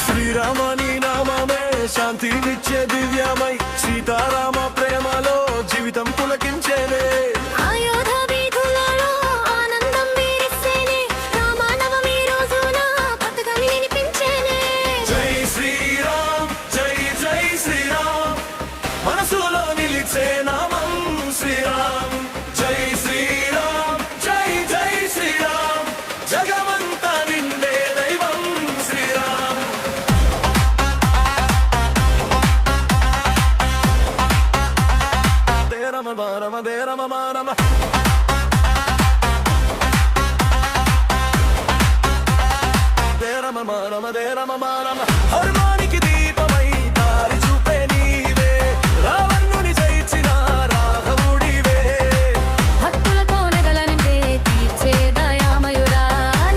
శ్రీరామని నామమే శాంతినిచ్చే దివ్యమై సీతారామ ప్రేమలో జీవితం పులకించేనే. జై శ్రీరామ్ జై జై శ్రీరామ్ మనసులో నిలిచే నామం శ్రీరామ్. జై శ్రీరామ్ జై జై శ్రీరామ్ జగమంతా నిండే దైవం శ్రీరామ్. దేరమ బారమ దేరమ బారమ దేరమ మారమ దేరమ మారమ హనుమానికి దీపమై దారి చూపే నీవే, రావణుని జయించిన రాఘవుడివే. భక్తులతో నెగలనిందే తీర్చే దయామయుడా,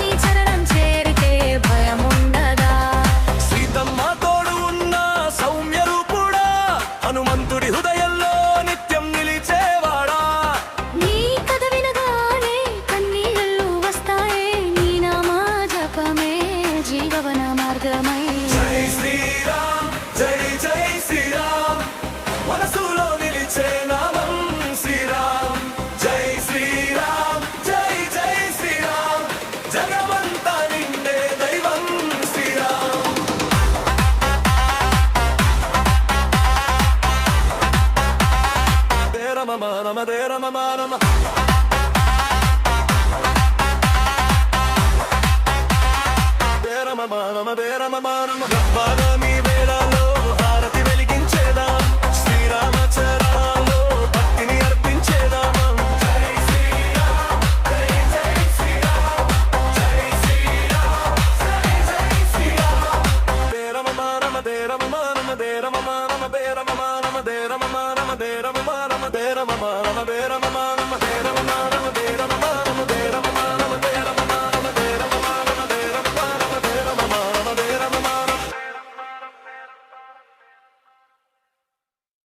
నీ చరణం చేరితే భయముండదా. సీతమ్మ తోడు ఉన్న సౌమ్య రూపుడా, హనుమంతుడి హృదయంలో నిత్యం నిలిచేవాడా. నీ కథ వినగానే కన్నీళ్ళు వస్తాయే, నీ నామా జపమే జీవన మార్గమై. జై శ్రీరామ్ జై జై శ్రీరామ్ మనసులో నిలిచే నామం శ్రీరామ్. జై శ్రీరామ్ జై జై శ్రీరామ్ జగమంతా నిండే దైవం శ్రీరామ్. దేరమ మారమ దేరమ మారమ దేరమ మారమ దేరమ మారమ బాలమి వేళలో హారతి వెలిగించేదాం, శ్రీరామ చరణాల్లో భక్తిని అర్పించేదాం. జై శ్రీరామ్ జై జై శ్రీరామ్ జై శ్రీరామ్ జై జై శ్రీరామ్ దేరమ మారమ దేరమ మారమ దేరమ మారమ